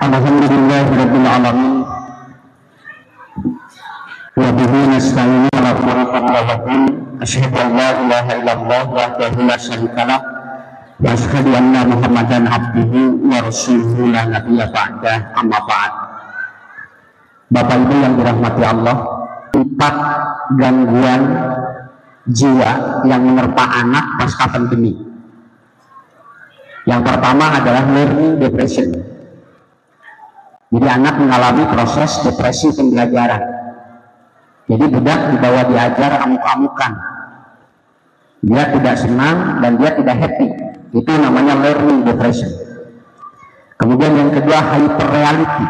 Alhamdulillahirabbil alamin. Wa bihi nasta'inu ala umuri dunya wa din. Asyhadu an la ilaha illallah wahdahu la syarikalah wa asyhadu anna Muhammadan abduhu wa rasuluhu la nabiyya ba'dah. Amma ba'd. Bapak Ibu yang dirahmati Allah, 4 gangguan jiwa yang menerpa anak pasca pandemi. Yang pertama adalah learning depression. Jadi anak mengalami proses depresi pembelajaran. Jadi budak dibawa diajar amuk-amukan. Dia tidak senang dan dia tidak happy. Itu namanya learning depression. Kemudian yang kedua, hyperreality.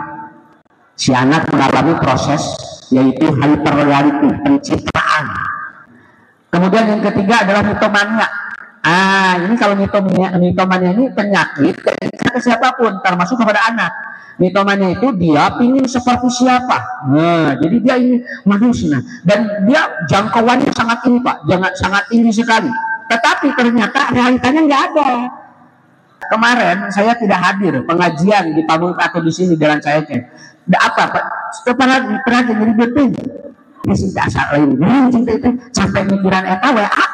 Si anak mengalami proses yaitu hyperreality, pencitraan. Kemudian yang ketiga adalah mitomania. Ini kalau mitomania ini penyakit ke siapapun, termasuk kepada anak. Mitomania itu dia ingin seperti siapa. Jadi dia ingin manusia dan dia jangkauannya sangat ini Pak, sangat tinggi sekali. Tetapi ternyata realitanya nggak ada. Kemarin saya tidak hadir pengajian di pabrik atau di sini jalan saya cek. Apa Pak? Pernah jadi betul. Ini sih dasar lain. Sampai mikiran eta WA.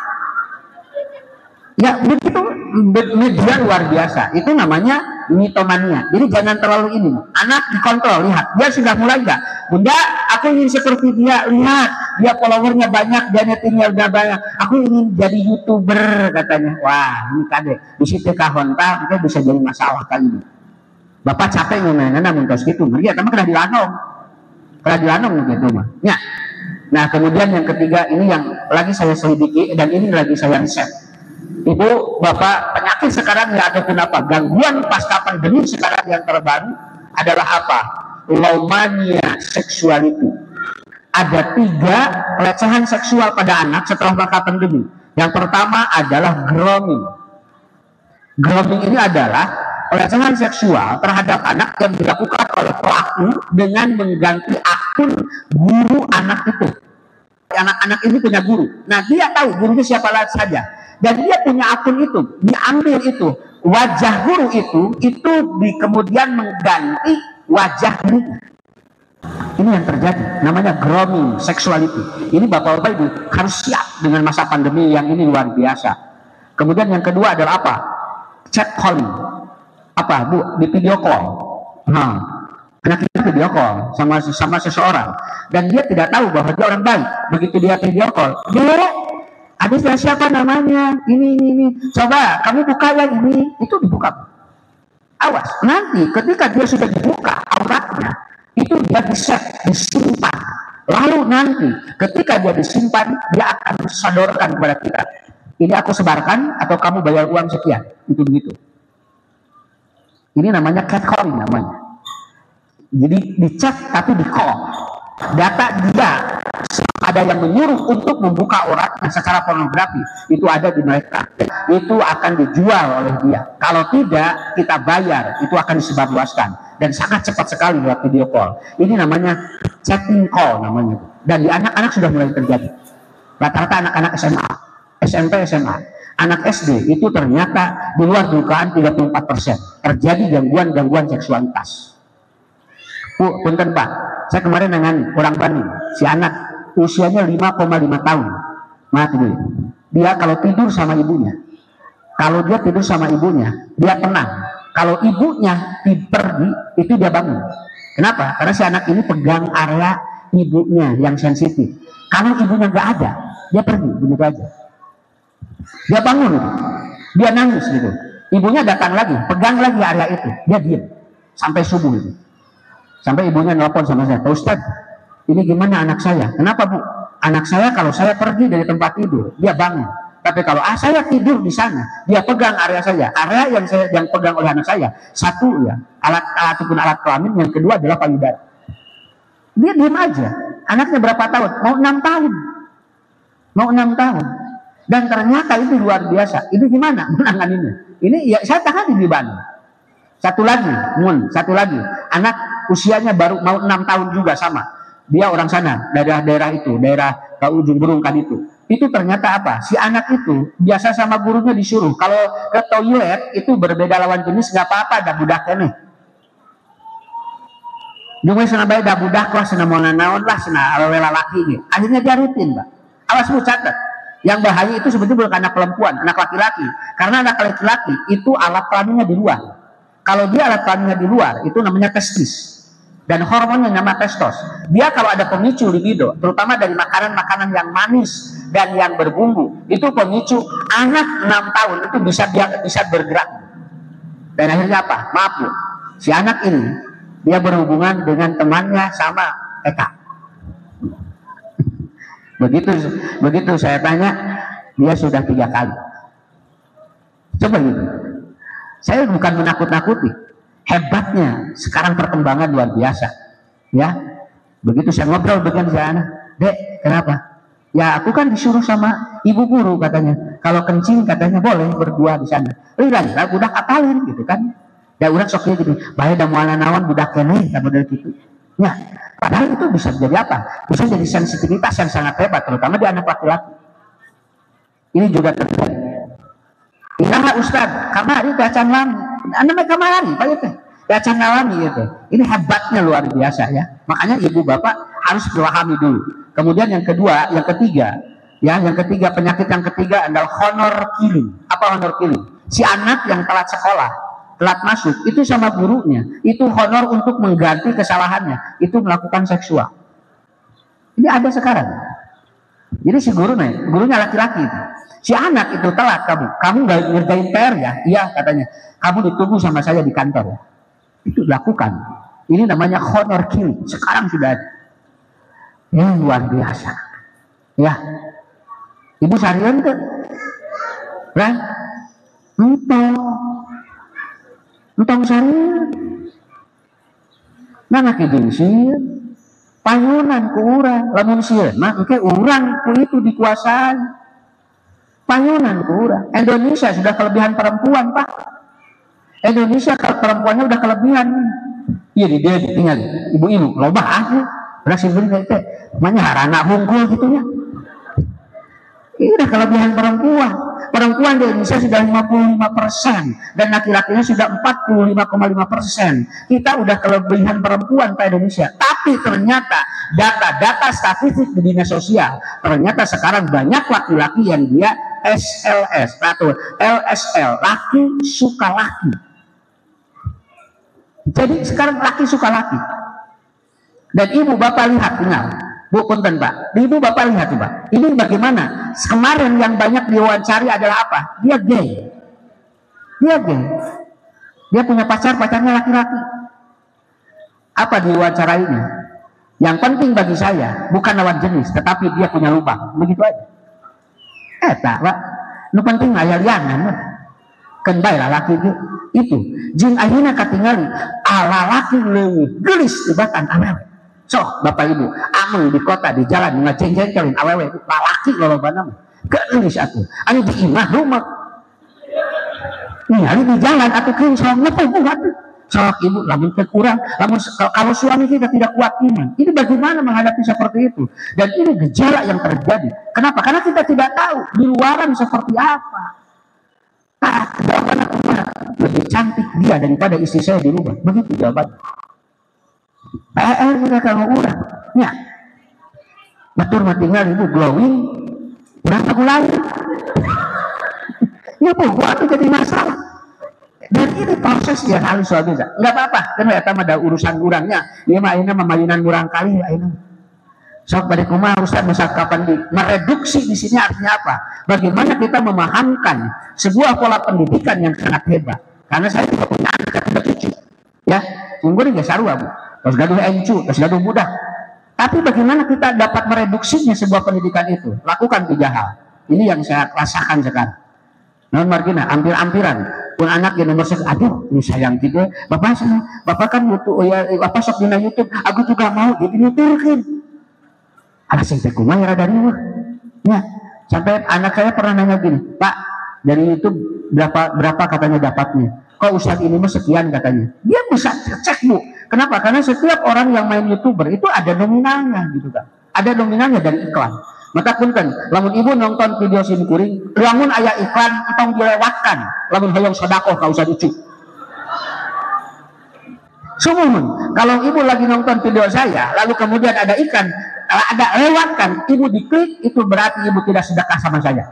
Ya begitu, media luar biasa. Itu namanya mitomania. Jadi jangan terlalu ini. Anak dikontrol, lihat. Dia sudah mulai enggak? Bunda, aku ingin seperti dia. Lihat, dia followernya banyak, dia netinya udah banyak. Aku ingin jadi YouTuber katanya. Wah, ini kade. Di situ kahonta, kita bisa jadi masalah kali ini. Bapak capek ngomongnya, namun tos gitu. Dia teman kena dilanong. Kena dilanong gitu mah. Ya. Nah, kemudian yang ketiga ini yang lagi saya selidiki dan ini lagi saya riset. Ibu, Bapak, penyakit sekarang ya ataupun apa? Gangguan pasca pandemi sekarang yang terbaru adalah apa? Low mania sexuality. Ada 3 pelecehan seksual pada anak setelah pasca pandemi. Yang pertama adalah grooming. Grooming ini adalah pelecehan seksual terhadap anak yang dilakukan oleh pelaku dengan mengganti akun guru anak itu. Anak-anak ini punya guru. Nah, dia tahu gurunya siapa saja. Dan dia punya akun itu, diambil itu wajah guru itu kemudian mengganti wajah gurunya. Ini yang terjadi, namanya grooming sexuality. Ini Bapak-Bapak Ibu harus siap dengan masa pandemi yang ini luar biasa. Kemudian yang kedua adalah apa? Chat calling. Apa Bu? Di video call. Anak itu video call sama seseorang dan dia tidak tahu bahwa dia orang baik. Begitu dia video call, ada siapa namanya? Ini. Coba kamu buka yang ini. Itu dibuka. Awas. Nanti ketika dia sudah dibuka auratnya, itu dia disimpan. Lalu nanti ketika dia disimpan, dia akan disodorkan kepada kita. Ini aku sebarkan atau kamu bayar uang sekian. Itu begitu. Ini namanya catcalling namanya. Jadi dicek tapi di call. Data dia ada yang menyuruh untuk membuka auratnya secara pornografi, itu ada di mereka. Itu akan dijual oleh dia. Kalau tidak, kita bayar, itu akan disebarluaskan dan sangat cepat sekali lewat video call. Ini namanya chatting call namanya. Dan di anak-anak sudah mulai terjadi. Rata-rata anak-anak SMA, SMP, SMA. Anak SD itu ternyata di luar dugaan 34% terjadi gangguan seksualitas. Punten Pak, saya kemarin dengan orang Bandung, si anak usianya 5,5 tahun. Mati dulu. Dia kalau tidur sama ibunya, dia tenang. Kalau ibunya pergi, itu dia bangun. Kenapa? Karena si anak ini pegang area ibunya yang sensitif. Kalau ibunya nggak ada, dia pergi begitu aja. Dia bangun, dia nangis gitu. Ibunya datang lagi, pegang lagi area itu, dia diam sampai subuh itu. Sampai ibunya nelpon sama saya, Pak Ustadz, ini gimana anak saya? Kenapa Bu? Anak saya kalau saya pergi dari tempat tidur, dia bangun. Tapi kalau saya tidur di sana, dia pegang area saya. Area yang pegang oleh anak saya, satu ya, alat kelamin, yang kedua adalah payudara. Dia diam aja. Anaknya berapa tahun? Mau 6 tahun. Dan ternyata itu luar biasa. Ini gimana menanganinya? Ini ya saya tangani di Bandung. Satu lagi, anak usianya baru mau 6 tahun juga sama. Dia orang sana, daerah ke ujung Berungkan itu. Itu ternyata apa? Si anak itu biasa sama gurunya disuruh kalau ke toilet itu berbeda lawan jenis nggak apa-apa, ada budak ini. Jumlah sana bae da budak lah, sana mau naon lah, sana awewe lalaki gitu. Akhirnya dia rutin, Pak. Awas lu catat. Yang bahaya itu sebetulnya bukan anak perempuan, anak laki-laki. Karena anak laki-laki itu alat kelaminnya di luar. Kalau dia alat kelaminnya di luar, itu namanya testis. Dan hormonnya nama testos. Dia kalau ada pemicu libido, terutama dari makanan-makanan yang manis dan yang berbumbu, itu pemicu anak 6 tahun itu bisa bergerak. Dan akhirnya apa? Maaf Bu, si anak ini dia berhubungan dengan temannya sama Eka. Begitu saya tanya, dia sudah 3 kali. Coba gitu. Saya bukan menakut-nakuti. Hebatnya sekarang perkembangan luar biasa. Ya, begitu saya ngobrol dengan si anak, Dek, kenapa? Ya aku kan disuruh sama ibu guru katanya, kalau kencing katanya boleh berdua di sana. Lah budak apalin gitu kan? Ya udah soknya gitu. Bae da moal naon budak keneh ka model gitu. Ya, padahal itu bisa jadi apa? Bisa jadi sensitivitas yang sangat hebat, terutama di anak laki-laki. Ini juga terjadi. Iraha Ustad, kamari bacan lami. Anda kamari, Pak itu. Bacan lami itu. Ini hebatnya luar biasa ya. Makanya ibu bapak harus memahami dulu. Kemudian yang ketiga, penyakit yang ketiga adalah honor killing. Apa honor killing? Si anak yang telat sekolah, telat masuk, itu sama gurunya, itu honor untuk mengganti kesalahannya, itu melakukan seksual. Ini ada sekarang. Jadi si gurunya laki-laki. Si anak itu telat, kamu nggak ngerjain PR ya? Iya katanya. Kamu ditunggu sama saya di kantor ya. Itu lakukan. Ini namanya honor killing. Sekarang sudah ada. Ya luar biasa. Ya. Ibu sarian tuh. Kan? Entong sarian. Nah ngakidin sih. Payunan ku urang. Lamun sih. Nah engke urang ku itu dikuasai. Payunan kurang. Indonesia sudah kelebihan perempuan, Pak. Indonesia perempuannya udah kelebihan. Iya dia tinggal ibu-ibu loba aku berhasil beli itu namanya harana hungkul gitu ya. Ini udah kelebihan perempuan. Perempuan di Indonesia sudah 55% dan laki-lakinya sudah 45,5%. Kita udah kelebihan perempuan Pak Indonesia. Tapi ternyata data statistik di dinas sosial, ternyata sekarang banyak laki-laki yang dia SLS atau LSL, laki suka laki. Jadi sekarang laki suka laki. Dan ibu bapak lihat tinggal, Bu punten Pak, ibu bapak lihat Pak, ini bagaimana? Kemarin yang banyak diwawancari adalah apa? Dia gay. Dia punya pacarnya laki-laki. Apa diwawancarainya? Yang penting bagi saya bukan lawan jenis, tetapi dia punya lubang. Begitu aja. Tak Pak, nu penting aya liangan kan bae lalaki itu jeung ayeuna katingali lalaki leuwih geulis tibatan awewe. Sok Bapak Ibu, ameng di kota di jalan ngajeng-jengkelin awewe lalaki lolobana mah geulis atuh. Anu di imah rumah. Ningali di jalan atuh keun sok ngepeng atuh. Sok ibu, lamun kurang, kalau suami kita tidak kuat iman, ini bagaimana menghadapi seperti itu? Dan ini gejala yang terjadi. Kenapa? Karena kita tidak tahu di luaran seperti apa. Jawaban aku lebih cantik dia daripada istri saya di rumah. Begitu jawaban. Kita kalau urang, ya, betul tinggal ibu glowing, urang aku lain. Ya bu, gua itu jadi masalah. Dan ini proses yang halus soal bisa. Enggak apa-apa, kan ya ada urusan kurangnya. Dia mah ini memayunan kurang kali ya ini. Sok balik rumah Ustaz masa kapan mereduksi di sini artinya apa? Bagaimana kita memahamkan sebuah pola pendidikan yang sangat hebat. Karena saya juga punya anak ketiga cucu. Ya, sungguh ini sarua Bu. Terus gaduh encu, terus gaduh budak. Tapi bagaimana kita dapat mereduksinya sebuah pendidikan itu? Lakukan 3 hal. Ini yang saya rasakan sekarang. Non margina, ampiran pun anak yang nomor satu, aduh ini sayang gitu bapak kan YouTube ya bapak sok dina YouTube aku juga mau jadi nyuturkan anak saya kumah ya dari ya sampai anak saya pernah nanya gini Pak dari YouTube berapa katanya dapatnya kok Ustadz ini mah sekian katanya dia bisa cek Bu kenapa karena setiap orang yang main YouTuber itu ada nominalnya gitu kan ada nominalnya dari iklan. Maka punten, lamun ibu nonton video sim kuring, lamun aya iklan tong dilewatkan, lamun hoyong sedekah ka usah lucu. Sumuhun, kalau ibu lagi nonton video saya, lalu kemudian ada iklan, ada lewatkan, ibu diklik, itu berarti ibu tidak sedekah sama saya.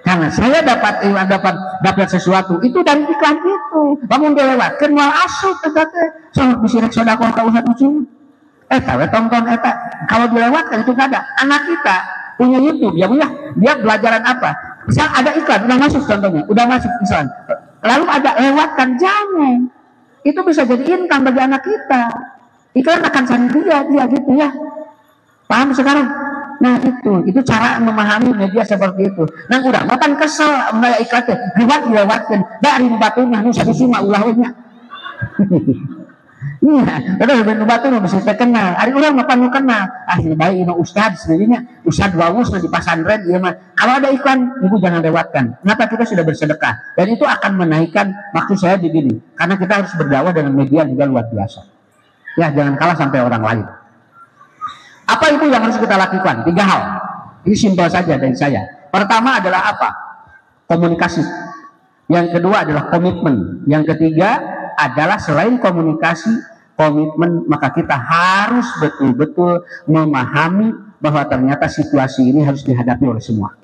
Karena saya dapat sesuatu itu dari iklan itu. Bangun dilewatkan, mau asup, so bisa sedekah kau usah tujuh. Tonton kalau dilewatkan itu nggak ada. Anak kita punya YouTube, ya bu ya, dia belajaran apa? Misal ada iklan, udah masuk contohnya, udah masuk misalnya. Lalu ada lewatkan, jangan. Itu bisa jadi income bagi anak kita. Iklan akan cari dia gitu ya. Paham sekarang? Nah itu cara memahami media seperti itu. Nah udah makan kesel mulai iklannya, dilewatkan dari batunya nu satu sima ulahnya. Iya, udah ben batu nu bisa terkenal. Ari urang mah panu kenal. Akhir bae ino ustad sebenarnya, ustad wawus di pasantren ieu mah. Kalau ada iklan, ibu jangan lewatkan. Kenapa? Kita sudah bersedekah dan itu akan menaikkan. Maksud saya begini, karena kita harus berdakwah dengan media juga luar biasa. Ya, jangan kalah sampai orang lain. Apa itu yang harus kita lakukan? 3 hal. Ini simpel saja dari saya. Pertama adalah apa? Komunikasi. Yang kedua adalah komitmen. Yang ketiga adalah selain komunikasi, komitmen, maka kita harus betul-betul memahami bahwa ternyata situasi ini harus dihadapi oleh semua.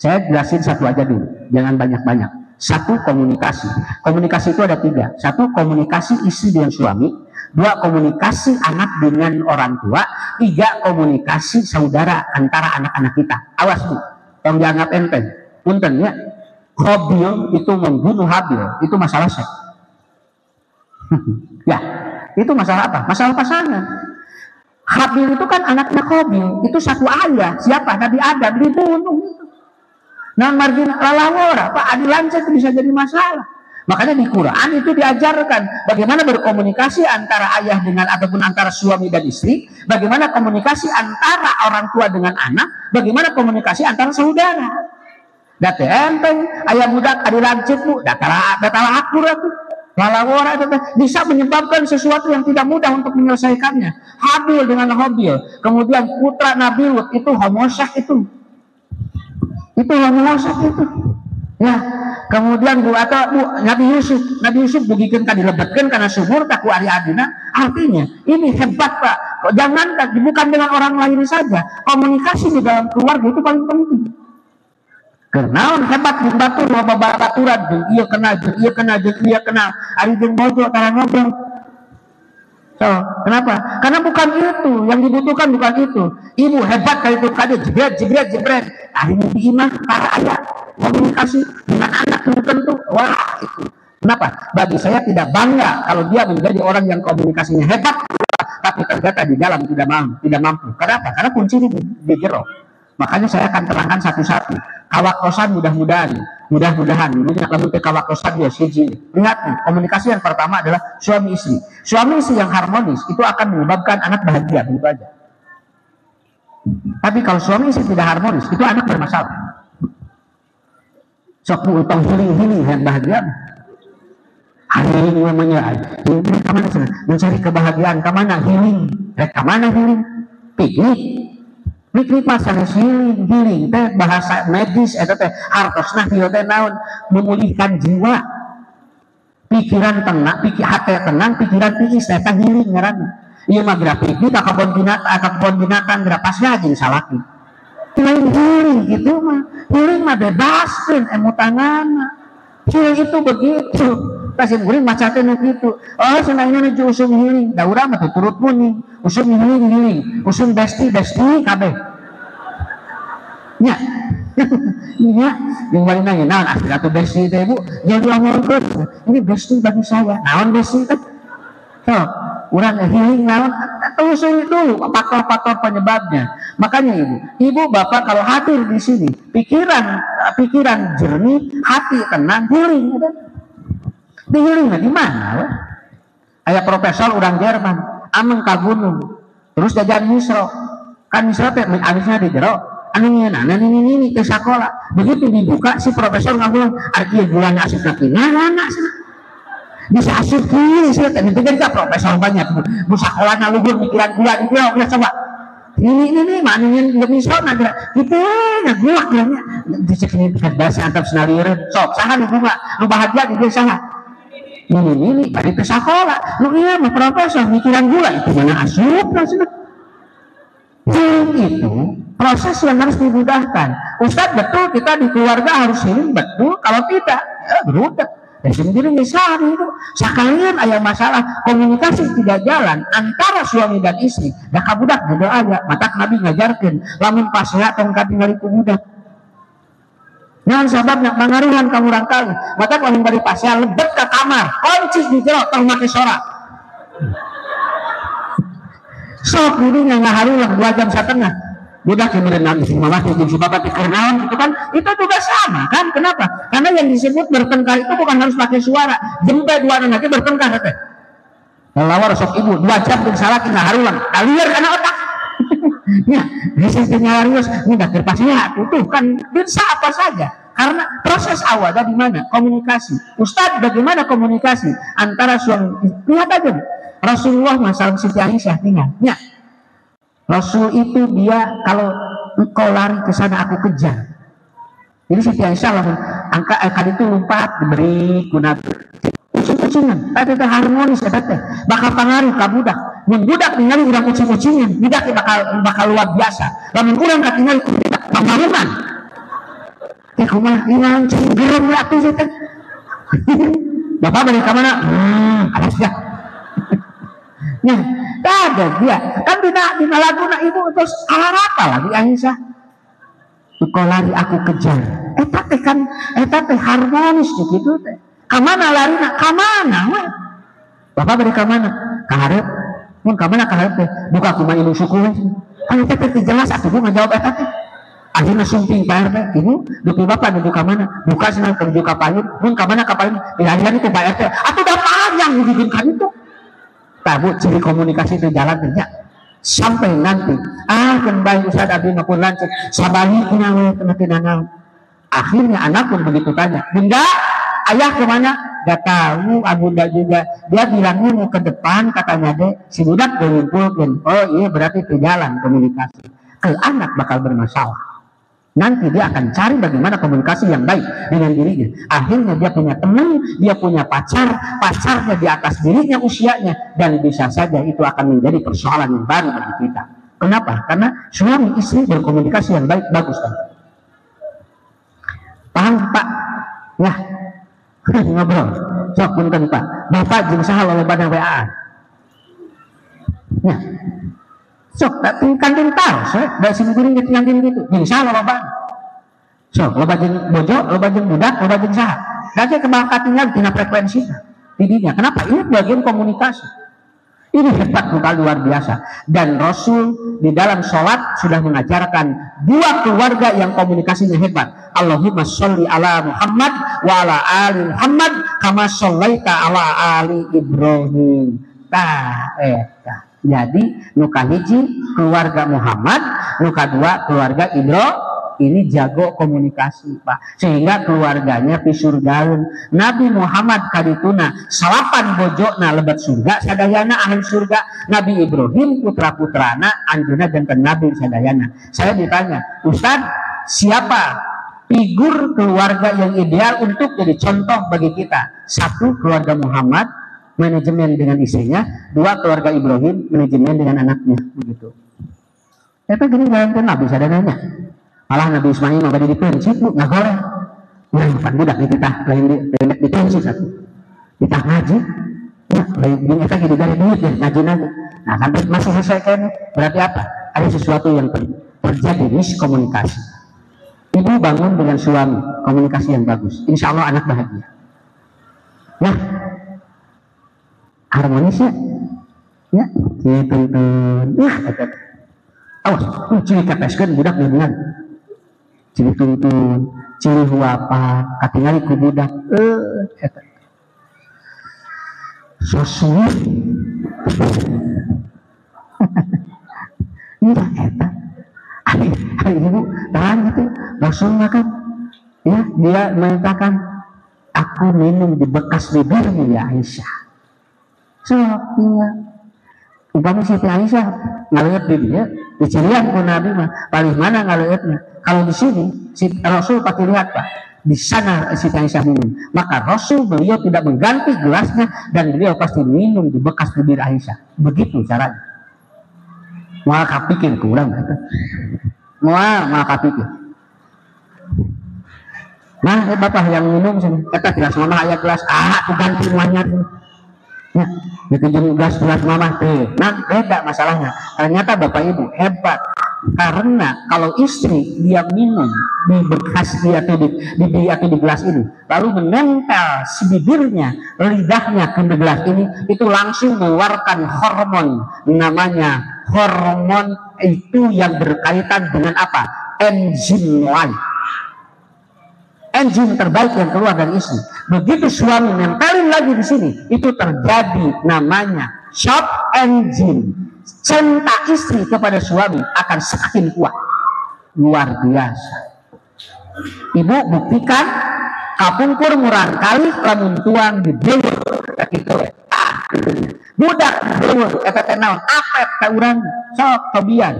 Saya jelasin satu aja dulu, jangan banyak-banyak. 1, komunikasi. Komunikasi itu ada 3. 1, komunikasi istri dengan suami. 2, komunikasi anak dengan orang tua. 3, komunikasi saudara antara anak-anak kita. Awas bu, tolong dianggap enteng. Punten ya, Habil itu membunuh Habil, itu masalah seks. Ya, itu masalah apa? Masalah pasangan. Habil itu kan anaknya Qabil, itu satu ayah. Siapa? Nabi Adam dibunuh itu. Nah, margin lalawara, Pak adilan itu bisa jadi masalah. Makanya di Quran itu diajarkan bagaimana berkomunikasi antara ayah dengan ataupun antara suami dan istri, bagaimana komunikasi antara orang tua dengan anak, bagaimana komunikasi antara saudara. Data enteng, ayah budak adilan bu, data akurat tuh. Lalawara itu bisa menyebabkan sesuatu yang tidak mudah untuk menyelesaikannya. Habil dengan Habil, kemudian putra Nabi Lut itu homosak itu homosak itu. Ya, kemudian Nabi Yusuf begitu kan dilebatkan karena subur taku ari adina. Artinya ini hebat Pak. Jangan bukan dengan orang lain saja. Komunikasi di dalam keluarga itu paling penting. Karena hebat membantu loba babaturan iya kenal ari jeung bojo karena ngobrol. So, kenapa? Karena bukan itu yang dibutuhkan, bukan itu. Ibu hebat kali itu kade jebret. Akhirnya diimah para ayah komunikasi dengan anak tentu. Wah itu. Kenapa? Bagi saya tidak bangga kalau dia menjadi orang yang komunikasinya hebat, tapi ternyata di dalam tidak mampu. Kenapa? Karena kunci di jero. Makanya saya akan terangkan satu-satu. Kawaktosan mudah-mudahan ini lebih ke kawaktosan dia siji. Lihat nih, komunikasi yang pertama adalah suami istri yang harmonis itu akan menyebabkan anak bahagia, begitu aja. Tapi kalau suami istri tidak harmonis itu anak bermasalah. Sok utang healing yang bahagia. Hari ini namanya kemana sana? Mencari kebahagiaan kemana? Healing. Kemana healing? Piknik masalah healing teh bahasa medis teh hartosna kieu teh naon memulihkan jiwa, pikiran tenang, hati tenang, pikiran tiis eta healing ngaranna. Ieu mah geura piknik ka kebon binatang geura pasna jeung salaki. Lain healing gitu mah. Healing mah bebaskeun emutanganna. Healing itu begitu. Kasih guring maca teh gitu. Oh senangnya nuju usum healing. Da urang mah turut muni. Usum healing. Usum besti kabeh. Nya. Iya, yang paling nanya, naon aspiratu besti teh Bu? Jangan ngomongkeun. Ini besti bagi saya. Naon besti teh? So, urang healing naon? Telusuri dulu faktor-faktor penyebabnya. Makanya Ibu Bapak kalau hadir di sini, pikiran jernih, hati tenang, healing ada. Di healingnya di mana? Aya profesor urang Jerman, ameng ka gunung, terus jajan misro. Kan misro teh amisna di jero. Anu ini ke sekolah. Begitu dibuka si profesor ngomong, "Arti bulan asik kaki." Nah, bisa asik kiri sih tadi itu kan profesor banyak. Bu sekolahna luhur pikiran gula coba. Ini mana yang misro ada. Gitu ya gua kayaknya dicek ini bahasa antap senalieureun. Sok saha nu bunga, nu bahagia di saha. Milih-milih balik ke sekolah. Lu iya mah profesor mikiran gula itu mana asup maksudnya. Itu proses yang harus dimudahkan. Ustadz betul kita di keluarga harus ini betul. Kalau tidak ya berudak. Dan sendiri misal itu sekalian ada masalah komunikasi tidak jalan antara suami dan istri. Dah kabudak berdoa aja. Mata Nabi ngajarkan. Lamun pasnya tongkat tinggal itu budak. Jangan sababnya pengaruhan kamu rangkali. Mata kalau dari pasnya lebet ke kamar, kunci di jero, tong make sorak. Sok ini yang ngaharulah 2 jam setengah. Budak yang berenang di mama di bapak dikernaun itu kan itu juga sama kan? Kenapa? Karena yang disebut bertengkar itu bukan harus pakai suara. Jempe 2 anak lagi bertengkar teh. Lawar sok ibu 2 jam salah kita harulang. Alier karena otak. Ya, sistemnya harus ini dah terpasnya tuh kan bisa apa saja karena proses awal dari mana komunikasi. Ustadz bagaimana komunikasi antara suami lihat aja Rasulullah masalah Siti Aisyah tinggalnya Rasul itu dia kalau engkau lari ke sana aku kejar. Jadi Siti Aisyah langsung angka itu lompat diberi guna kucing-kucingan tapi itu harmonis ya teh bakal pengaruh ke budak yang budak tinggal urang kucing-kucingan budak bakal luar biasa lamun urang tinggal budak pamaruman kumaha inang cinggerum lah tuh teh bapak balik ke mana alas ya nah ada dia kan dina laguna ibu terus apa lagi Aisyah engkau lari aku kejar eta teh harmonis gitu teh kamana larina kamana we bapak beri kamana kaharep mun kamana kaharep teh buka kumaha ilmu suku we anu teh jelas atuh bu ngajawab eta teh akhirnya sumping Pak RT ibu dupi bapak nu buka mana buka senang kerja kapalin mun kamana kapalin dilahiran itu Pak RT atuh da panjang bikin kan itu tabu ciri komunikasi itu jalan kerja sampai nanti kembali Ustaz Abdi ngapun lancet sabaliknya we kena akhirnya anak pun begitu tanya bunda ayah kemana? Gak tahu, Abunda juga. Dia bilangnya mau ke depan, katanya deh. Si budak ngumpulkan. Oh iya berarti itu jalan komunikasi. Ke anak bakal bermasalah. Nanti dia akan cari bagaimana komunikasi yang baik dengan dirinya. Akhirnya dia punya teman, dia punya pacarnya di atas dirinya usianya. Dan bisa saja itu akan menjadi persoalan yang baru bagi kita. Kenapa? Karena suami istri berkomunikasi yang baik, bagus kan? Paham Pak? Ya. Ngobrol sok punten Pak bapak jeung saha lolobana WA nya sok tapi kantin taros da sing kuring geus kantin kitu jeung saha lolobana sok loba jeung bojo loba jeung budak loba jeung saha da teh kebakat tinggal tina frekuensi didinya kenapa ini bagian komunikasi ini hebat bukan luar biasa dan Rasul di dalam sholat sudah mengajarkan 2 keluarga yang komunikasinya hebat. Allahumma sholli ala Muhammad wa ala ali Muhammad kama shollaita ala ali Ibrahim. Jadi nuka hiji keluarga Muhammad, nuka 2 keluarga Ibrahim. Ini jago komunikasi Pak sehingga keluarganya pisurgaun Nabi Muhammad kadituna 8 bojona lebat surga sadayana ahli surga Nabi Ibrahim putra-putrana anjuna janten Nabi sadayana. Saya ditanya Ustaz siapa figur keluarga yang ideal untuk jadi contoh bagi kita? 1 keluarga Muhammad manajemen dengan istrinya, 2 keluarga Ibrahim manajemen dengan anaknya begitu. Eta gini jalan Nabi sadananya. Malah Nabi Ismail mau badi dipencit bu, nggak goreng. Nah, bukan budak nih kita, lain dipencit satu. Kita ngaji, ya, lain ini kita gitu dari duit ya, ngaji nanti. Nah, sampai masih selesai kan, berarti apa? Ada sesuatu yang terjadi miskomunikasi. Ibu bangun dengan suami, komunikasi yang bagus. Insya Allah anak bahagia. Nah, harmonis ya, ya, gitu. Awas, ciri kateskan budak benar. Ciri tuntun, ciri huapa, katingali ku budak, sosok, ini eta, hari ibu, tahan gitu, Rasul makan, ya dia mengatakan, aku minum di bekas bibirnya ya Aisyah, so iya, umpama Siti Aisyah ngeliat bibirnya, dicirian pun Nabi mah, paling mana ngeliatnya. Kalau di sini si Rasul pakai lihat Pak, Di sana Siti Aisyah minum. Maka Rasul beliau tidak mengganti gelasnya dan beliau pasti minum di bekas bibir Aisyah. Begitu caranya. Mau kapikir kurang kata. Mau kapikir. Nah, bapak yang minum sini. Kata gelas mama ayat gelas. Aku ganti semuanya. Ya, dikejung gelas mama. Nah, beda masalahnya. Ternyata bapak ibu hebat. Karena kalau istri dia minum di bekas dia atau di gelas ini, lalu menempel si bibirnya, lidahnya ke gelas ini, itu langsung mengeluarkan hormon, namanya hormon itu yang berkaitan dengan apa? Enzim life. Enzim terbaik yang keluar dari istri. Begitu suami nempelin lagi di sini, itu terjadi namanya shock enzim. Cinta istri kepada suami akan semakin kuat. Luar biasa. Ibu buktikan kapungkur murang kali lamun tuang di dewur gitu. Budak dewur kata tenawan apet ka urang sok tobian.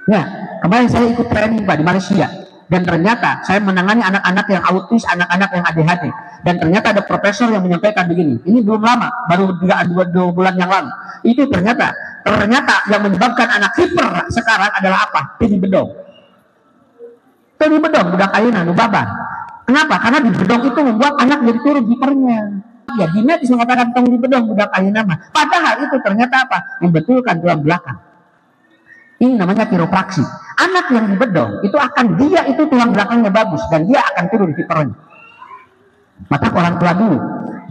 Ya, kemarin saya ikut training Pak di Malaysia. Dan ternyata saya menangani anak-anak yang autis, anak-anak yang ADHD. Dan ternyata ada profesor yang menyampaikan begini. Ini belum lama, baru 2 bulan yang lalu. Itu ternyata yang menyebabkan anak hiper sekarang adalah apa? Tedi bedong. Tedi bedong, budak ayeuna nu babar. Kenapa? Karena di bedong itu membuat anak jadi turun hipernya. Ya, di medis mengatakan tong di bedong budak ayeuna mah. Padahal itu ternyata apa? Membetulkan tulang belakang. Ini namanya kiropraksi. Anak yang di bedong itu akan dia itu tulang belakangnya bagus dan dia akan turun hipernya. Maka orang tua dulu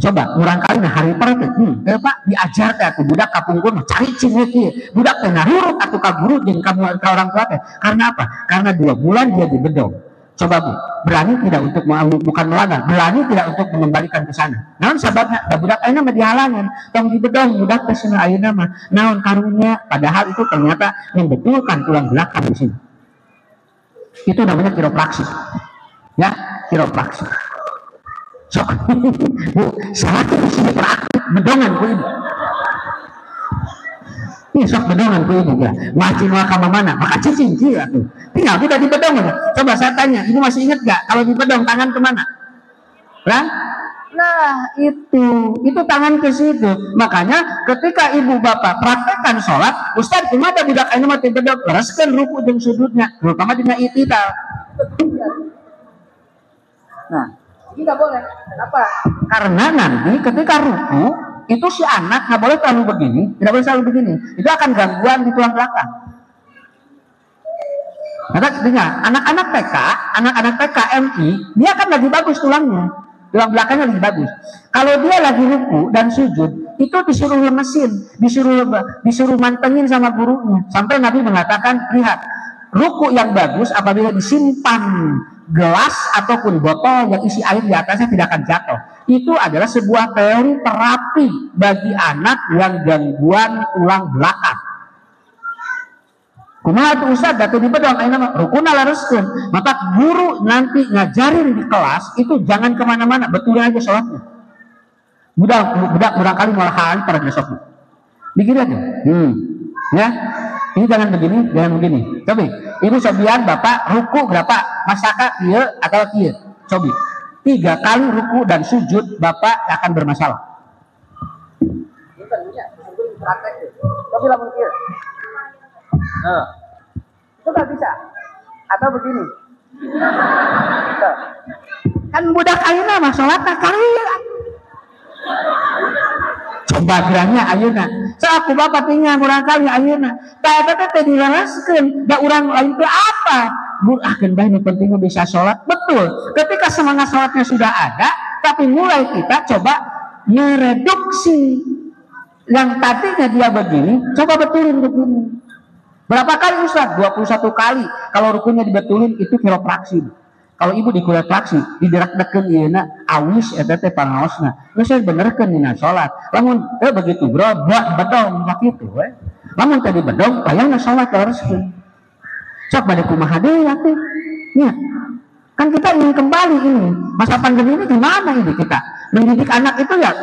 coba kurang kali nah hari per Pak diajar teh atuh budak kapungkur cari cing kieu. Budak teh narurut atuh ka guru jeung ka orang tua teh. Karena apa? Karena 2 bulan dia di bedong. Coba Bu, berani tidak untuk bukan melanggar, berani tidak untuk mengembalikan ke sana. Naon sababna? Da budak ayeuna mah dihalangan, tong di bedong budak teh cenah ayeuna mah naon karunya, padahal itu ternyata membetulkan tulang belakang di sini. Itu namanya kiropraksi. Ya, kiropraksi. Sok, Bu, salah di sini praktik bedongan ku ibu. Ini sok bedongan ku ibu ya. Wajin wakama mana? Maka cicing kia tuh. Tinggal kita di bedongan. Coba saya tanya, ibu masih ingat gak kalau di bedong tangan kemana? Nah itu tangan ke situ. Makanya ketika ibu bapak praktekkan sholat, Ustaz kumaha budak anu mah di bedong, lereskeun ruku jeung sujudnya. Terutama dina itidal. Nah, tidak boleh. Kenapa? Karena nanti ketika ruku itu si anak nggak boleh selalu begini, tidak boleh selalu begini. Itu akan gangguan di tulang belakang. Maka ketika anak-anak TK MI, dia kan lagi bagus tulangnya, tulang belakangnya lagi bagus. Kalau dia lagi ruku dan sujud, itu disuruh lemesin, disuruh mantengin sama gurunya. Sampai Nabi mengatakan, lihat, ruku yang bagus apabila disimpan gelas ataupun botol yang isi air di atasnya tidak akan jatuh. Itu adalah sebuah teori terapi bagi anak yang gangguan tulang belakang. Kumaha tuh Ustaz datu di bedong ayeuna mah rukuna lareskeun. Maka guru nanti ngajarin di kelas itu jangan kemana-mana, betulin aja sholatnya. Budak barangkali malah hari pada besoknya. Begini aja. Ya. Ini jangan begini. Coba, ibu sobian bapak ruku berapa? Masaka kieu atau kieu? Coba. 3 kali ruku dan sujud bapak akan bermasalah. Ini tentunya sebelum praktek. Coba lamun kieu. Nah. Itu enggak bisa. Atau begini. Kan budak ayeuna mah salatna kali. Coba gerahnya ayeuna. Aku bapak tinggal kurang kali ayeuna. Tah eta teh dilaraskeun, da urang lain teh apa? Akeun bae nu penting bisa sholat. Betul. Ketika semangat sholatnya sudah ada, tapi mulai kita coba mereduksi yang tadinya dia begini, coba betulin begini. Berapa kali Ustaz? 21 kali. Kalau rukunnya dibetulin itu kiropraksi. Kalau ibu dikiropraksi, diderak-dekeun ieuna awis eta teh pangaosna. Geus benerkeun dina salat. Lamun begitu bro, bedong sakitu we. Lamun tadi bedong, bayangna salat lereskeun. Sok bade kumaha deui atuh. Ya. Kan kita ingin kembali ini. Masa pandemi ini gimana ini kita? Mendidik anak itu ya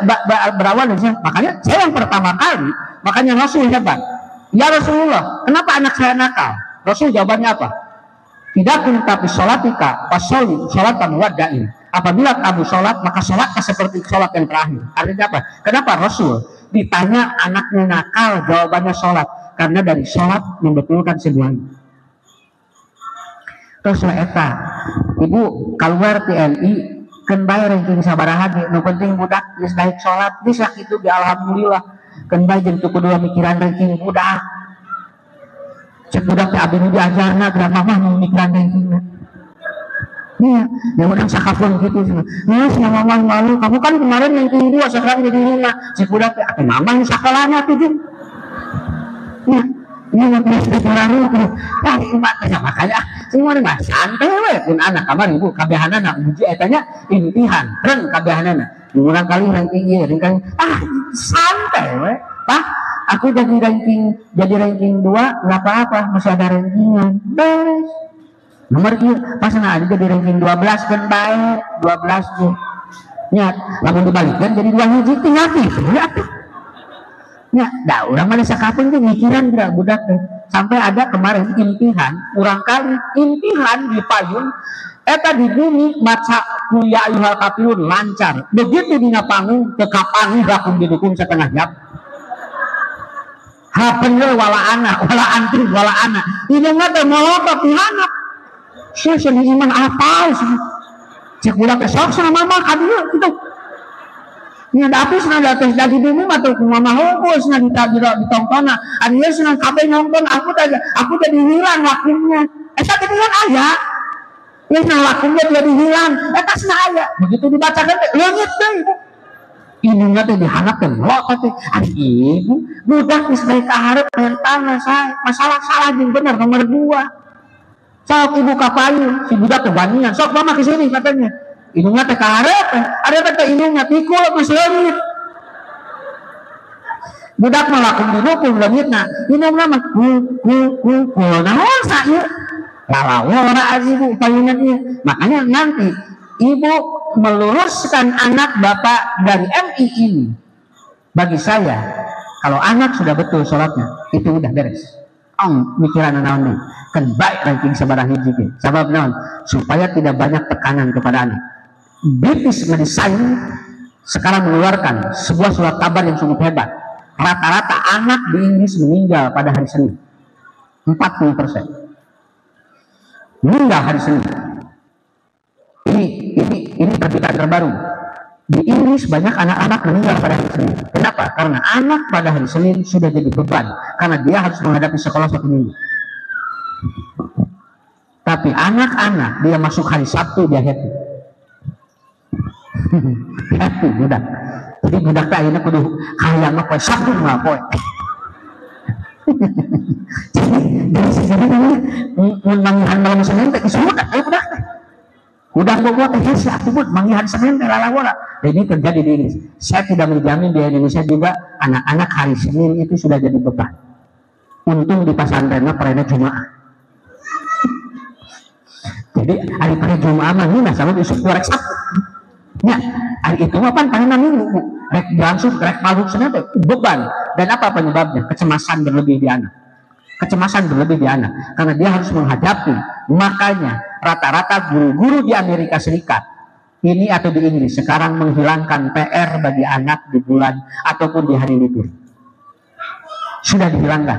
berawal dari saya. Makanya saya yang pertama kali, makanya Rasul hebat. Ya Rasulullah, kenapa anak saya nakal? Rasul jawabannya apa? Tidak kun tapi sholatika pasoli sholatan wadain. Apabila kamu sholat maka sholatlah seperti sholat yang terakhir. Artinya apa? Kenapa Rasul ditanya anaknya nakal jawabannya sholat? Karena dari sholat membetulkan semuanya. Terus eta ibu keluar TNI kan bayar ranking sabaraha ge nu penting budak geus daek sholat geus sakitu ge alhamdulillah kan bae jeung tuh kudu mikiran ranking budak. Cek budak teh abdi nu diajarna geura mah nu mikiran rankingna. Nih, yang udah sakapun gitu sih. Nah, si mama malu, kamu kan kemarin ranking 2 sekarang jadi 5. Si budak teh atuh mama sakalana tuh. Nah, ini nggak bisa diperaruh tuh. Nah, ini makanya semua ini mah santai we pun anak kamar ibu kabehanana uji etanya impihan tren kabehanana. Urang kali ranking ieu, ranking santai we. Pak, aku jadi ranking 2 enggak apa-apa, masih ada rankingan. Beres. Nomor ieu pas ada jadi ranking 12 kan bae, 12 tuh. Nya, lamun dibalikkan jadi 2 hiji tinggal ya tuh. Ya, dah orang mana sakapun tuh mikiran gerak budak teh. Sampai ada kemarin impihan, urang kali impihan di payung eta di bumi maca kuliah ayyuhal kafirun lancar. Begitu dina panggung teu kapangi lakum didukung setengah jam. Hapeun wala anak. Ini mah teh molot pihanap. Seuseun iman apal sih. Cek budak teh sok sama mama ka dieu kitu. Nya dapis na dates dari bumi mah tuh mama hongkos na ditongtona. Anieu senang kabeh nonton aku tadi hilang waktunya. Eta teh hilang aya. Geus na waktunya jadi hilang. Eta cenah aya. Begitu dibacakeun teh leungit deui. Ini teh diharapkeun lo teh ari ieu budak geus bae ka hareup mentalna sae. Masalah salah jeung bener nomor 2. Sok ibu ka payung si budak teh banian. Sok mama ke sini katanya. Indungna teh kaharep, ada teh indungna pikul geus leungit. Budak mah lakum didukung leungitna. Indungna mah ku naon sa ieu? Lalawora ibu payungan ieu. Makanya nanti ibu meluruskan anak bapak dari MI ini. Bagi saya, kalau anak sudah betul sholatnya, itu udah beres. Mikiran naon nih? Kan baik ranking sabaraha hiji ge. Sabab naon? Supaya tidak banyak tekanan kepada anak. British Medicine sekarang mengeluarkan sebuah surat kabar yang sungguh hebat. Rata-rata anak di Inggris meninggal pada hari Senin. 40% meninggal hari Senin. Ini berita terbaru. Di Inggris banyak anak-anak meninggal pada hari Senin. Kenapa? Karena anak pada hari Senin sudah jadi beban. Karena dia harus menghadapi sekolah 1 minggu. Tapi anak-anak dia masuk hari Sabtu dia happy. Happy budak. Jadi budak teh ayeuna kudu kaya mah poe Sabtu mah poe. Jadi sebenarnya mun mangihan malam Senin teh geus budak budak teh. Budak gua teh hese atuh bud mangihan Senin teh lalawara. Ini terjadi di Inggris. Saya tidak menjamin di Indonesia juga anak-anak hari Senin itu sudah jadi beban. Untung di pesantrenna parena Jumaah. Jadi hari pada Jumaah mah ini sama besok korek Sabtu. Ya, hari itu apa tangan minggu rek langsung rek makhluk Senin beban. Dan apa penyebabnya? Kecemasan berlebih di anak. Karena dia harus menghadapi. Makanya rata-rata guru-guru di Amerika Serikat ini atau di Inggris sekarang menghilangkan PR bagi anak di bulan ataupun di hari libur. Sudah dihilangkan.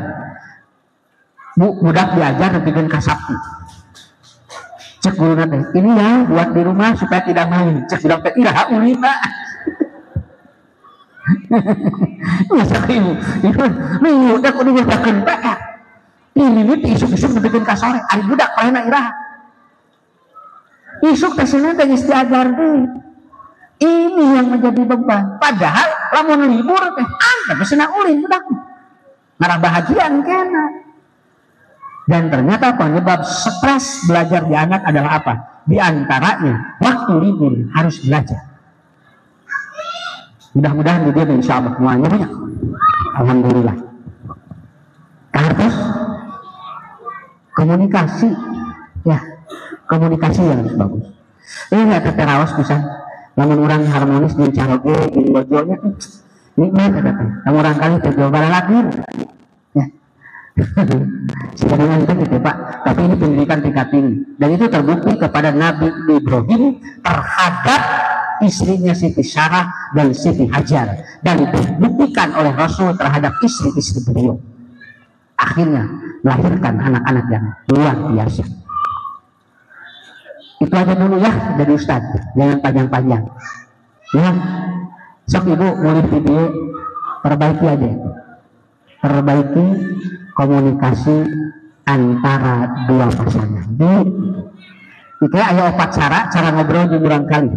Budak diajar bikin kasabti. Cek guru nanti ini ya buat di rumah supaya tidak main. Cek bilang teh iraha ulin pak. Masa ibu udah kudu berdakeun pak. Ini isuk-isuk bikin kasore. Ari budak paena iraha. Isuk teh Senin teh geus diajar deui. Ini yang menjadi beban. Padahal lamun libur teh anta senang ulin budak. Ngarah bahagian kena. Dan ternyata penyebab stres belajar di anak adalah apa? Di antaranya waktu libur harus belajar. Mudah-mudahan di dia insya Allah semuanya banyak. Alhamdulillah. Terus komunikasi, ya komunikasi yang bagus. Ini nggak terterawas bisa. Namun orang harmonis di caroge, di bojonya, nikmat kata. Namun orang kali terjawab lagi. Sebenarnya itu gitu Pak, tapi ini pendidikan tingkat tinggi dan itu terbukti kepada Nabi Ibrahim terhadap istrinya Siti Sarah dan Siti Hajar dan dibuktikan oleh Rasul terhadap istri-istri beliau. Akhirnya melahirkan anak-anak yang luar biasa. Itu aja dulu ya dari Ustaz, jangan panjang-panjang ya. Sok ibu mulai video perbaiki aja, perbaiki komunikasi antara dua pasangan. Itu ada 4 cara ngobrol di barangkali.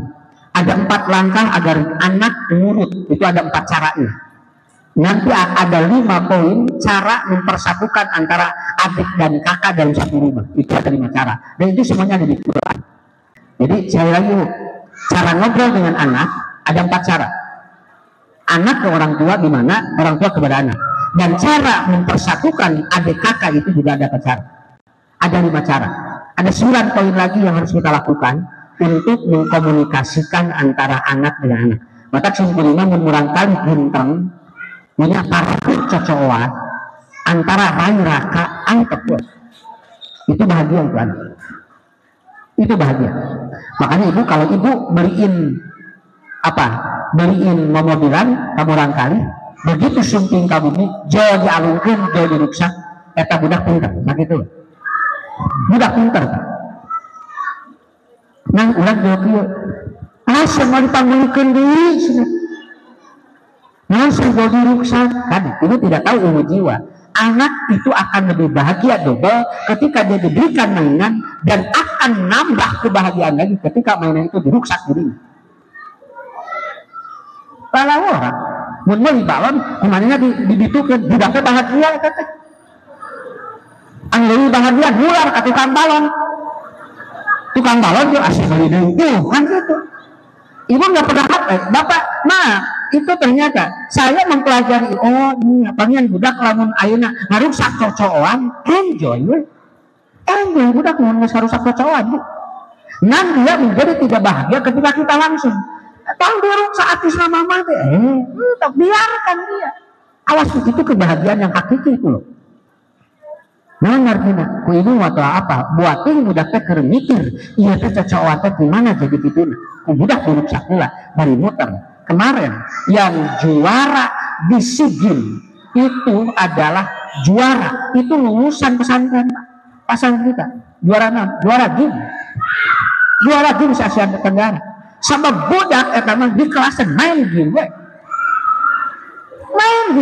Ada 4 langkah agar anak nurut. Itu ada 4 caranya. Nanti ada 5 poin cara mempersatukan antara adik dan kakak dalam satu rumah. Itu ada 5 cara. Dan itu semuanya ada di Quran. Jadi sekali lagi, cara ngobrol dengan anak ada 4 cara. Anak ke orang tua gimana, orang tua kepada anak. Dan cara mempersatukan adik kakak itu juga ada 4 cara. Ada 5 cara. Ada 9 poin lagi yang harus kita lakukan untuk mengkomunikasikan antara anak dengan anak. Maka sungguhnya murang kali bintang punya parkir cocokan antara rai raka angkepus. Itu bahagia itu anak. Itu bahagia. Makanya ibu kalau ibu beliin mobilan kamu rangkali begitu sumping kamu ini jauh dialungkan jauh diruksak eta budak pintar nah gitu budak pintar nah ulang jauh semua dipanggulkan diri langsung jauh diruksak kan itu tidak tahu ilmu jiwa. Anak itu akan lebih bahagia double ketika dia diberikan mainan dan akan nambah kebahagiaan lagi ketika mainan itu diruksak dirinya. Kalau orang mun di balon kemana dibitukeun budaknya bahagia kata anu bahagia bular ka tukang balon tuh asik beli deui kan gitu. Ibu nggak pernah bapak itu ternyata saya mempelajari ini apanya budak lamun ayeuna ngarusak cocokan enjoy budak mun ngarusak cocokan Bu. Nan dia menjadi tidak bahagia ketika kita langsung tahu dorong saat islam mama tak biarkan dia. Awas itu kebahagiaan yang hakiki itu loh. Nah ngartina, ku ini waktu apa? Buatin budak teh keur mikir, iya teh cocokan teh gimana jadi gitu. Ku budak buruk sakula bari muter. Kemarin yang juara di SEA Games itu adalah juara itu lulusan pesantren kita juara game Asia Tenggara sama budak mah di kelas main game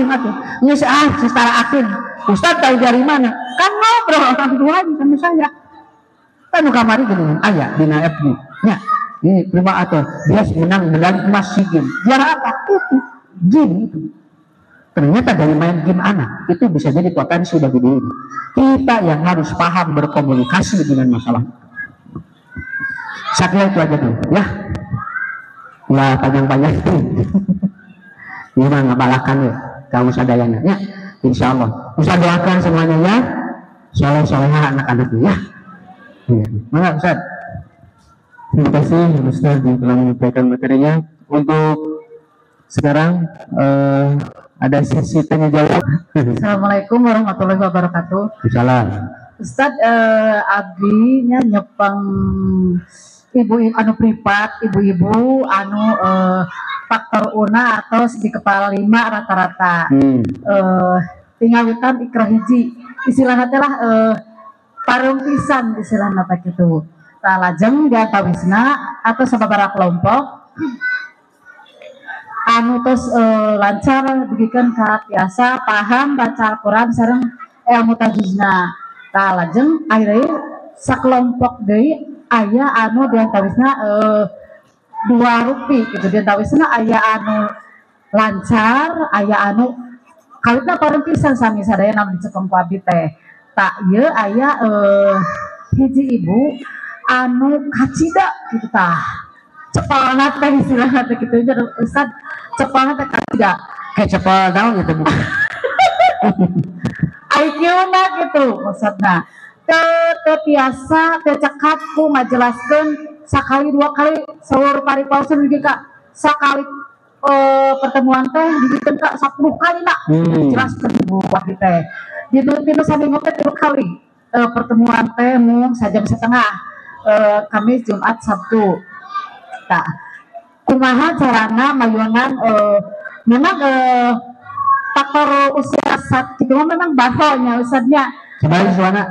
atuh geus secara akhir Ustaz tahu dari mana kan ngobrol orang tua sama saya kan kamari geuning aya dina FB nya ini terima atau dia menang medali emas SEA Games juara apa itu game itu. Ternyata dari main game anak itu bisa jadi potensi bagi diri kita yang harus paham berkomunikasi dengan masalah. Saya kira itu aja dulu ya lah panjang-panjang ini mah ngabalakan ya kamu sadayana ya insya Allah Ustaz doakan semuanya ya soleh-solehah anak-anaknya ya mana Ustaz. Terima kasih Ustaz yang telah menyampaikan materinya. Untuk sekarang ada sesi tanya jawab. Assalamualaikum warahmatullahi wabarakatuh. Salam. Ustaz abdinya nyepeng ibu anu privat, ibu-ibu anu faktor una atau di kepala 5 rata-rata. Tinggawitan ikrah hiji istilahna teh lah pareung pisan istilahna teh kitu. Tah lajeng diantawisna atau sababaraha kelompok anu tos lancar dibikeun ka biasa paham baca Al-Qur'an sareng ilmu tajwidna. Tah lajeng akhirnya sakelompok deui aya anu diantawisna 2 rupi gitu diantawisna aya anu lancar aya anu kawitna pareung pisan sami sadayana dicekeng ku abdi teh. Tak ieu aya hiji ibu anu kacida gitu tah cepelna teh istilahna teh kitu nya Ustaz cepelna teh kacida Kayak cepel naon gitu Bu. IQ-na gitu maksudna teu tiasa teu cekap ku ngajelaskeun sakali 2 kali saur paripausan juga sakali pertemuan teh dibikin Kak 10 kali nak jelaskan Bu Wahid teh dinu sambil ngopi 3 kali pertemuan teh mung sajam setengah Kamis Jumat Sabtu tak kumaha carana mayunan memang faktor usia saat itu memang bahonya usadnya Kembali suara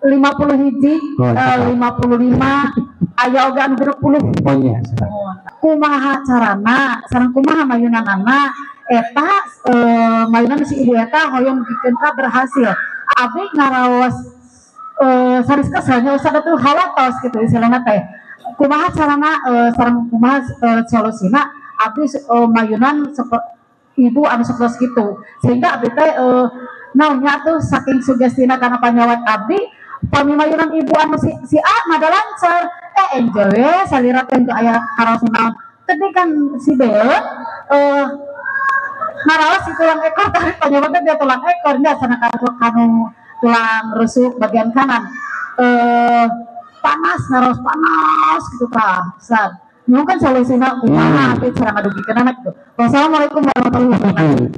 50 hiji 55 aya oge anu 20 oh iya kumaha carana sareng kumaha mayunanana eta mayunan si ibu eta hoyong bikin ka berhasil abdi ngaraos saris keselnya usah tuh halatos gitu istilahna teh kumaha carana sareng kumaha solusina abdi mayunan ibu anu sukses gitu sehingga abdi teh naonnya tuh saking sugestina karena panyawat abdi pamimayunan ibu anu si A mada lancar enjoy salira teh aya karaosna tadi kan si B ngaraos si tulang ekor tarik panyawat dia tulang ekornya sana kanu tulang rusuk bagian kanan panas ngaraos panas gitu tah san mungkin solusinya kumaha tapi cara ngadugikeun anak gitu. Wassalamualaikum warahmatullahi wabarakatuh.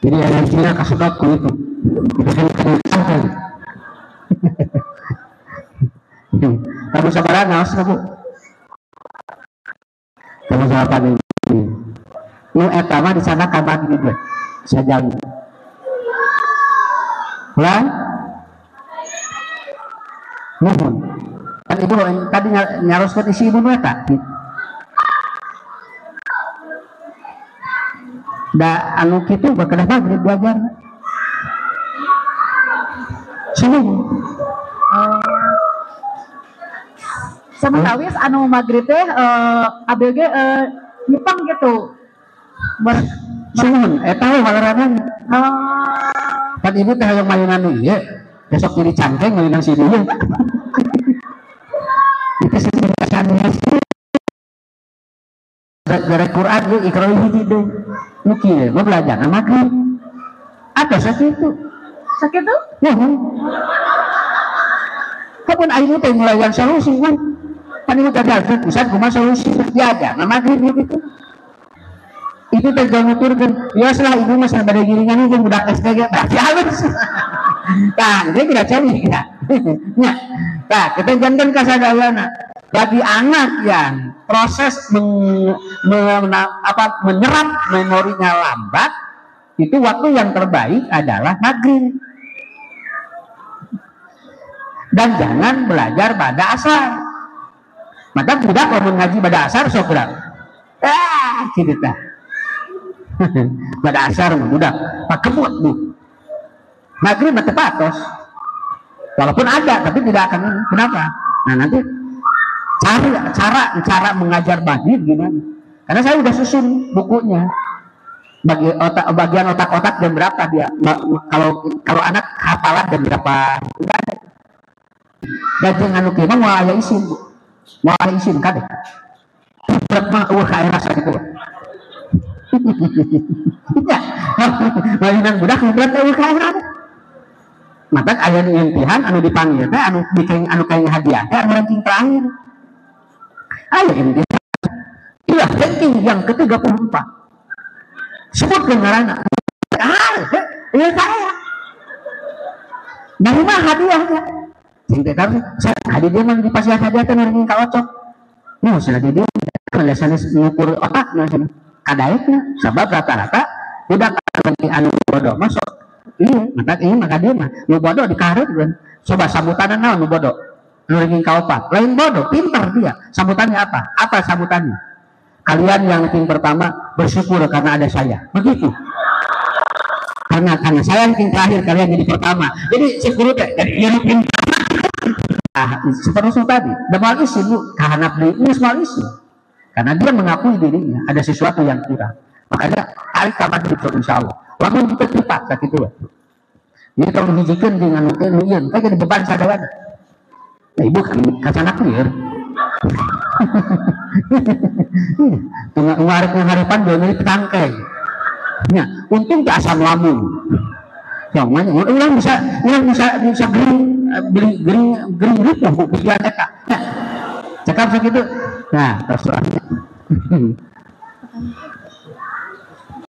Jadi energinya kasedot ku itu. Kamu sabaran naos kamu. Kamu siapa nih? Lu eta mah di sana kapan gitu. Sajam. Lah? Nuhun. Kan ibu tadi nyaroskeun isi ibu eta. Da anu kitu bakedah magrib belajar. Sini. Sementawis anu magrib teh ABG nyepang gitu. Suhun eta we walaranan. Kan ibu teh hayang mayunan ieu. Besok jadi cangkeng mayunan si ieu. Itu sebenarnya gara Quran lu ikrar hiji deui. Nu kieu mah belajar magrib. Ada sakitu. Sakitu? Ya. Kapan ayeuna teh ngelayan solusi kan. Pan ieu gagal pisan kumaha solusi ya ada magrib gitu. Itu teh nuturkeun, ya salah ibu mah sabada giringan jeung budak SD ge berarti halus. Tah, dia tidak cari ya. Nya. Tah, kita jangan kasadayana. Bagi anak yang proses menyerap memorinya lambat, itu waktu yang terbaik adalah maghrib. Dan jangan belajar pada asar. Maka budak kalau ngaji pada asar sok budak. Gitu tah. Pada asar budak pak kebut bu. Maghrib mah tepatos. Walaupun ada tapi tidak akan kenapa? Nah nanti cara mengajar maghrib gimana? Karena saya udah susun bukunya. Bagian otak-otak jam berapa dia? Kalau anak hafalan jam berapa? Udah ada. Dan jangan lupa mau aya isin, mau aya isin kadek. Berapa kayak rasa gitu. Ya, mainan budak berat kayak mata aya impian anu dipanggil teh anu bikin anu kayak hadiah teh anu ranking terakhir. Ayo impian. Iya, ranking yang ke-34. Sebutkan ngaranna. Iya saya. Dari mana hadiahnya? Sing teh kan hadiah mah di pasihan hadiah teh ranking kaocok. Nu cenah dia biasana ngukur otakna cenah. Kadaekna sabab rata-rata budak anu bodoh masuk. Iya, maka dia mah nu bodoh dikahareukeun. Coba sambutanna naon nu bodoh? Nu ranking kaopat. Lain bodoh, pintar dia. Sambutannya apa? Apa sambutannya? Kalian yang ranking pertama bersyukur karena ada saya. Begitu. Karena saya ranking terakhir, kalian jadi pertama. Jadi syukur teh jadi ieu pintar. Seperti tadi, damal isu kahanap deui moal isu. Karena dia mengakui dirinya ada sesuatu yang kurang. Makanya tarik kapan itu insyaallah. Lamun kita cepat sakitu we. Jadi kalau dijikeun dengan anu ieu, teh jadi beban sadawana. Nah, ibu kan kacanak lieur. Tengah ngarep-ngarepan dua menit tangkeng. Ya, untung ke asam lambung. Yang mana orang bisa gering gitu pikiran eta. Cakap sakitu. Nah, terus